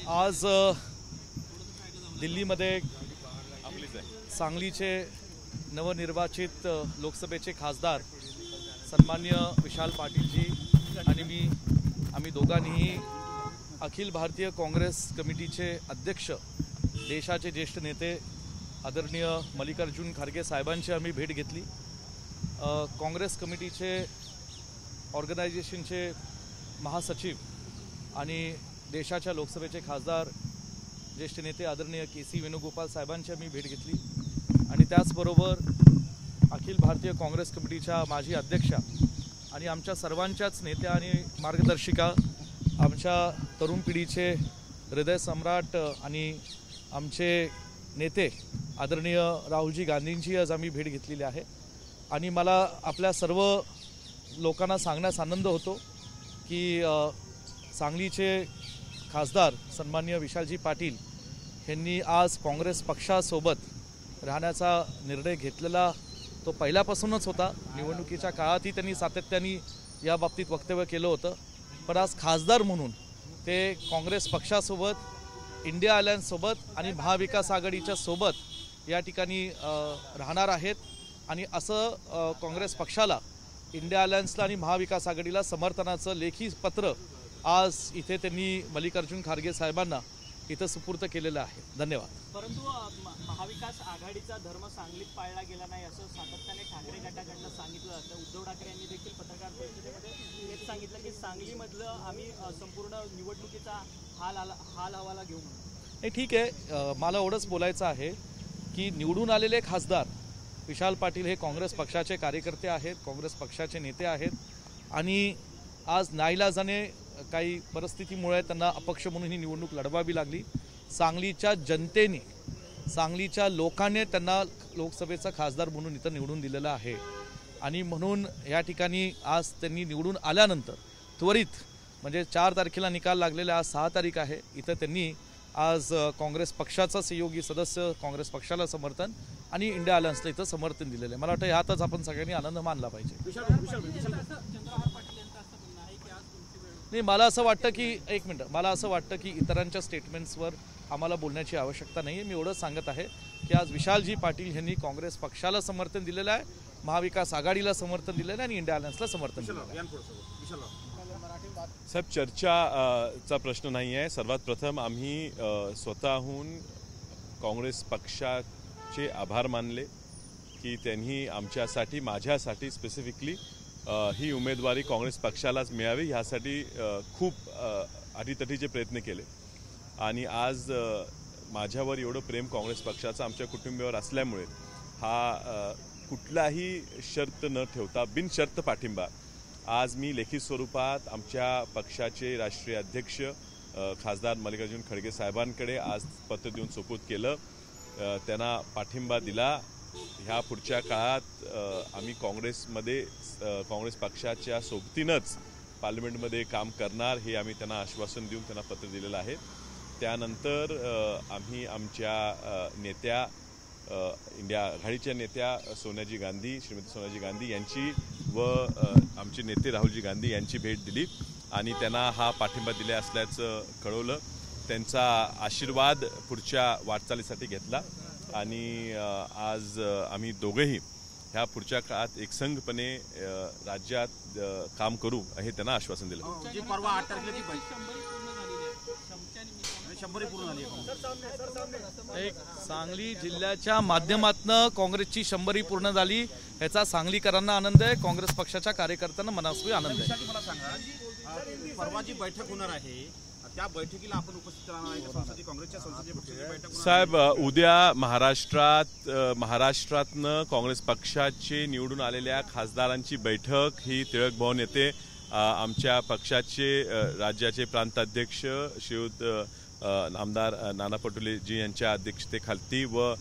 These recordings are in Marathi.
आज दिल्लीमध्ये सांगलीचे नवनिर्वाचित लोकसभेचे खासदार सन्मान्य विशाल पाटीलजी आणि आम्ही दोघांनीही अखिल भारतीय काँग्रेस कमिटीचे अध्यक्ष देशाचे ज्येष्ठ नेते आदरणीय मल्लिकार्जुन खरगे साहेबांची आम्ही भेट घेतली। काँग्रेस कमिटीचे ऑर्गनायझेशनचे महासचिव आणि देशाच्या लोकसभेचे खासदार ज्येष्ठ नेते आदरणीय के.सी. वेणुगोपाल साहेबांची आम्ही भेट घेतली आणि त्याचबरोबर अखिल भारतीय काँग्रेस कमिटीच्या माजी अध्यक्षा आणि आमच्या सर्वांच्याच नेत्या आणि मार्गदर्शिका आमच्या तरुण पिढीचे हृदय सम्राट आणि आमचे नेते आदरणीय राहुलजी गांधींची आज आम्ही भेट घेतलेली आहे। आणि मला आपल्या सर्व लोकांना सांगण्यास आनंद होतो की सांगलीचे खासदार सन्माननीय विशालजी पाटील यांनी आज काँग्रेस पक्षासोबत राहण्याचा निर्णय घेतलेला तो पहिल्यापासूनच होता। निवडणुकीच्या काळातही त्यांनी सातत्याने या बाबतीत वक्तव्य केलं होतं, पण आज खासदार म्हणून ते काँग्रेस पक्षासोबत इंडिया अलायन्ससोबत आणि महाविकास आघाडीच्या सोबत या ठिकाणी राहणार आहेत। आणि असं काँग्रेस पक्षाला, इंडिया अलायन्सला आणि महाविकास आघाडीला समर्थनाचं लेखी पत्र आज इथे त्यांनी मल्लिकार्जुन खरगे साहेबांना इथं सुपूर्द केलेलं आहे। धन्यवाद। परंतु महाविकास आघाडीचा धर्म सांगलीत पाळला गेला नाही असं सातत्याने ठाकरे गटाकडनं सांगितलं जातं। उद्धव ठाकरे यांनी देखील पत्रकार परिषदेमध्ये हेच सांगितलं की सांगलीमधलं आम्ही संपूर्ण निवडणुकीचा हाल हवाला घेऊ म्हणून। नाही, ठीक आहे, मला एवढंच बोलायचं आहे की निवडून आलेले खासदार विशाल पाटील हे काँग्रेस पक्षाचे कार्यकर्ते आहेत, काँग्रेस पक्षाचे नेते आहेत आणि आज नाईलाजाने काही परिस्थितीमुळे त्यांना अपक्ष म्हणून ही निवडणूक लढवावी लागली। सांगलीच्या जनतेने, सांगलीच्या लोकांनी त्यांना लोकसभेचा खासदार म्हणून इथं निवडून दिलेलं आहे आणि म्हणून या ठिकाणी आज त्यांनी निवडून आल्यानंतर त्वरित म्हणजे 4 तारखेला निकाल लागलेला, आज 6 तारीख आहे, इथं त्यांनी आज काँग्रेस पक्षाचा सहयोगी सदस्य काँग्रेस पक्षाला समर्थन आणि इंडिया अलायन्सला इथं समर्थन दिलेलं आहे। मला वाटतं ह्यातच आपण सगळ्यांनी आनंद मानला पाहिजे। नाही, मला असं वाटतं की एक मिनटं, मला असं वाटतं की इतरांच्या स्टेटमेंट्सवर आम्हाला बोलण्याची आवश्यकता नाही आहे। मी एवढंच सांगत आहे की आज विशालजी पाटील यांनी काँग्रेस पक्षाला समर्थन दिलेलं आहे, महाविकास आघाडीला समर्थन दिलेलं आहे आणि इंडिया अलायन्सला समर्थन दिलेलं आहे। साहेब, चर्चाचा प्रश्न नाही आहे। सर्वात प्रथम आम्ही स्वतःहून काँग्रेस पक्षाचे आभार मानले की त्यांनी आमच्यासाठी, माझ्यासाठी स्पेसिफिकली ही उमेदवारी काँग्रेस पक्षालाच मिळावी ह्यासाठी खूप अटीतटीचे प्रयत्न केले आणि आज माझ्यावर एवढं प्रेम काँग्रेस पक्षाचं आमच्या कुटुंबियावर असल्यामुळे हा कुठलाही शर्त न ठेवता बिनशर्त पाठिंबा आज मी लेखी स्वरूपात आमच्या पक्षाचे राष्ट्रीय अध्यक्ष खासदार मल्लिकार्जुन खरगे साहेबांकडे आज पत्र देऊन सुपूर्द केलं। त्यांना पाठिंबा दिला। ह्या पुढच्या काळात आम्ही काँग्रेसमध्ये, काँग्रेस पक्षाच्या सोबतीनंच पार्लमेंटमध्ये काम करणार हे आम्ही त्यांना आश्वासन देऊन त्यांना पत्र दिलेलं आहे। त्यानंतर आम्ही आमच्या नेत्या, इंडिया आघाडीच्या नेत्या सोनियाजी गांधी, श्रीमती सोनियाजी गांधी यांची व आमचे नेते राहुलजी गांधी यांची भेट दिली आणि त्यांना हा पाठिंबा दिला असल्याचं कळवलं। त्यांचा आशीर्वाद पुढच्या वाटचालीसाठी घेतला आणि आज आम्ही दोघेही ह्या पुढच्या काळात एकसंघपणे राज्यात काम करू हे त्यांना आश्वासन दिलं। एक सांगली जिल्ह्याच्या माध्यमातून काँग्रेसची 100री पूर्ण झाली याचा सांगलीकरांना आनंद आहे, काँग्रेस पक्षाच्या कार्यकर्त्यांना मनस्वी आनंद आहे। मला सांगा, परवा जी बैठक होणार आहे त्या बैठकीला आपण उपस्थित राहणार आहे का? काँग्रेसच्या संसदीय पक्षाची बैठक साहेब, उद्या महाराष्ट्रातनं काँग्रेस पक्षाचे निवडून आलेल्या खासदारांची बैठक ही टिळक भवन येथे आमच्या पक्षाचे राज्याचे प्रांताध्यक्ष श्रीयुत आमदार नाना पटोलेजी यांच्या अध्यक्षतेखाली व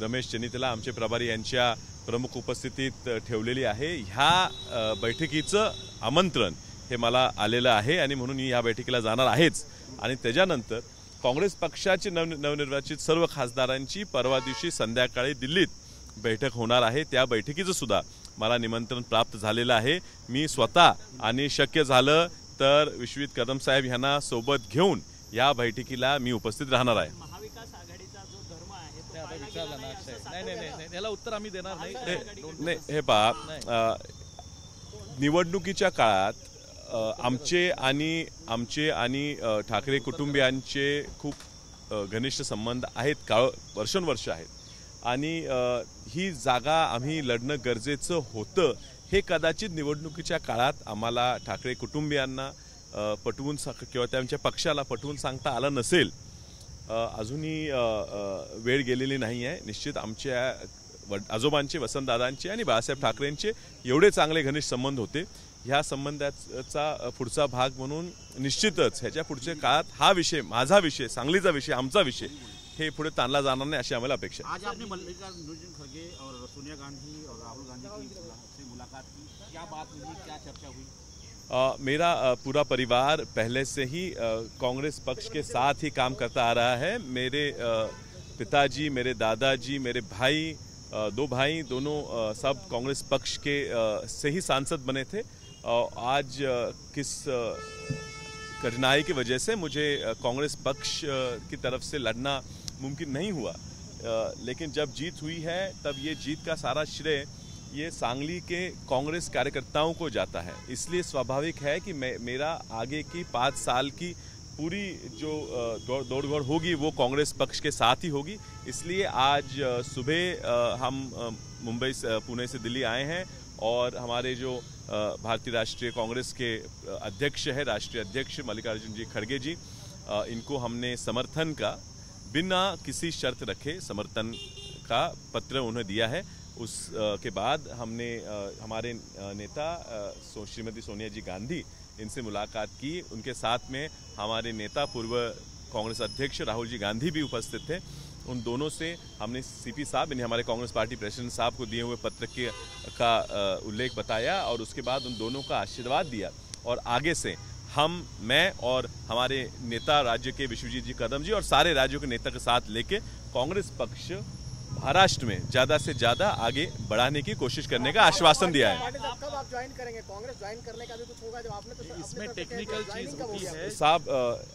रमेश चन्नीतला आमचे प्रभारी यांच्या प्रमुख उपस्थितीत ठेवलेली आहे। ह्या बैठकीचं आमंत्रण हे मला आलेलं आहे आणि म्हणून मी या बैठकीला जाणार आहेच। आणि त्याच्यानंतर काँग्रेस पक्षाचे नवनिर्वाचित सर्व खासदारांची परवा दिवशी संध्याकाळी दिल्लीत बैठक होणार आहे। त्या बैठकीचं सुद्धा मला निमंत्रण प्राप्त झालेलं आहे। मी स्वतः आणि शक्य झालं तर विश्वित कदम साहेब यांना सोबत घेऊन या बैठकीला मी उपस्थित राहणार आहे. महाविकास आघाडीचा जो धर्म आहे तो ते आता पाळला विचारलं गेला ना नाही अक्षय. असं नाही नाही नाही नाही, याला उत्तर आम्ही देणार नाही. नाही हे पहा, निवडणुकीच्या काळात आमचे आणि ठाकरे कुटुंबियांचे खूप घनिष्ठ संबंध आहेत, वर्षानुवर्ष आहेत. आणि ही जागा आम्ही लढणं गरजेचं होतं हे कदाचित निवडणुकीच्या काळात आम्हाला ठाकरे कुटुंबियांना पटवून किंवा त्यांच्या पक्षाला पटवून सांगता आलं नसेल. अजूनही वेळ गेलेली नाही आहे. निश्चित आमच्या आजोबांचे, वसंतदादांचे आणि बाळासाहेब ठाकरेंचे एवढे चांगले घनिष्ठ संबंध होते. ह्या संबंधाचा पुढचा भाग म्हणून निश्चितच ह्याच्या पुढच्या काळात हा विषय, माझा विषय, सांगलीचा विषय, आमचा विषय हे पुढे ताणला जाणार नाही अशी आम्हाला अपेक्षा आहे. आज आपने मल्लिकार्जुन खड़गे और सोनिया गांधी और राहुल गांधी की मुलाकात की, क्या बात हुई, क्या चर्चा हुई? मेरा पूरा परिवार पहले से ही कांग्रेस पक्ष के साथ ही काम करता आ रहा है. मेरे पिताजी, मेरे दादाजी, मेरे भाई, 2 भाई, दोनों सब कांग्रेस पक्ष के से ही सांसद बने थे. आज किस कठिनाई की वजह से मुझे कांग्रेस पक्ष की तरफ से लड़ना मुमकिन नहीं हुआ, लेकिन जब जीत हुई है तब ये जीत का सारा श्रेय ये सांगली के कांग्रेस कार्यकर्ताओं को जाता है. इसलिए स्वाभाविक है कि मेरा आगे की 5 साल की पूरी जो दौड़ होगी वो कांग्रेस पक्ष के साथ ही होगी. इसलिए आज सुबह हम मुंबई से, पुणे से दिल्ली आए हैं और हमारे जो भारतीय राष्ट्रीय कांग्रेस के अध्यक्ष है, राष्ट्रीय अध्यक्ष मल्लिकार्जुन जी खड़गे जी, इनको हमने समर्थन का बिना किसी शर्त रखे समर्थन का पत्र उन्हें दिया है. उस के बाद हमने हमारे नेता श्रीमती सोनिया जी गांधी, इनसे मुलाकात की. उनके साथ में हमारे नेता पूर्व कांग्रेस अध्यक्ष राहुल जी गांधी भी उपस्थित थे. उन दोनों से हमने सीपी साहब, इन्हें हमारे कांग्रेस पार्टी प्रेसिडेंट साहब को दिए हुए पत्र का उल्लेख बताया और उसके बाद उन दोनों का आशीर्वाद दिया. और आगे से मैं और हमारे नेता राज्य के विश्वजीत जी कदम जी और सारे राज्यों के नेता के साथ लेके कांग्रेस पक्ष महाराष्ट्र में ज्यादा से ज्यादा आगे बढ़ाने की कोशिश करने का आश्वासन दिया है. कब आप ज्वाइन करेंगे? कांग्रेस ज्वाइन करने का भी कुछ होगा? जब आपने तो इसमें टेक्निकल चीज होती है साहब,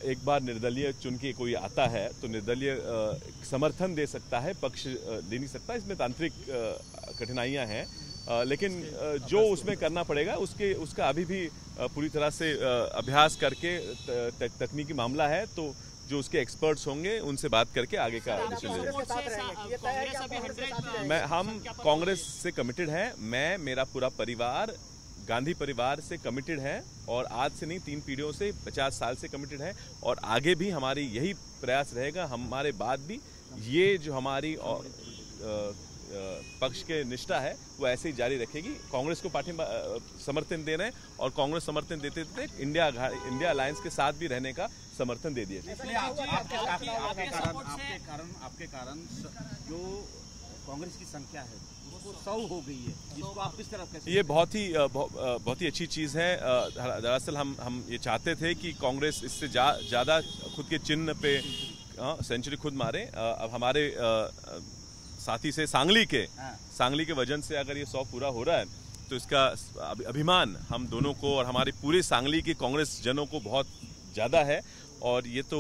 एक बार निर्दलीय चुन के कोई आता है तो निर्दलीय समर्थन दे सकता है, पक्ष दे नहीं सकता. इसमें तांत्रिक कठिनाइयां हैं, लेकिन जो उसमें करना पड़ेगा उसका अभी भी पूरी तरह से अभ्यास करके तकनीकी मामला है, तो जो उसके एक्सपर्ट्स होंगे उनसे बात करके आगे का डिसीजन लेंगे. हम कांग्रेस से कमिटेड हैं. मैं, मेरा पूरा परिवार गांधी परिवार से कमिटेड है और आज से नहीं, 3 पीढ़ियों से, 50 साल से कमिटेड है और आगे भी हमारी यही प्रयास रहेगा. हमारे बाद भी ये जो हमारी पक्ष के निष्ठा है वो ऐसे ही जारी रखेगी. कांग्रेस को समर्थन दे रहे हैं और कांग्रेस समर्थन देते देते इंडिया अलायंस के साथ भी रहने का समर्थन दे दिया. आपके कारण जो कांग्रेस की संख्या है वो 100 हो गई है, जिसको आप किस तरह कैसे? ये बहुत ही अच्छी चीज़ है. दरअसल हम ये चाहते थे कि कांग्रेस इससे ज़्यादा खुद के चिन्ह पे सेंचुरी खुद मारे. अब हमारे साथी से सांगली के वजन से अगर ये 100 पूरा हो रहा है तो इसका अभिमान हम दोनों को और हमारे पूरे सांगली के कांग्रेस जनों को बहुत ज़्यादा है. और ये तो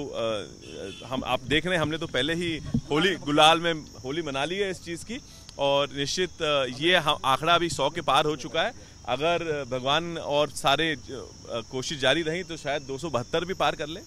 आप देख रहे हैं, हमने तो पहले ही गुलाल में होली मना ली है इस चीज़ की और निश्चित ये आंकड़ा भी 100 के पार हो चुका है. अगर भगवान और सारे कोशिश जारी रही तो शायद 272 भी पार कर ले.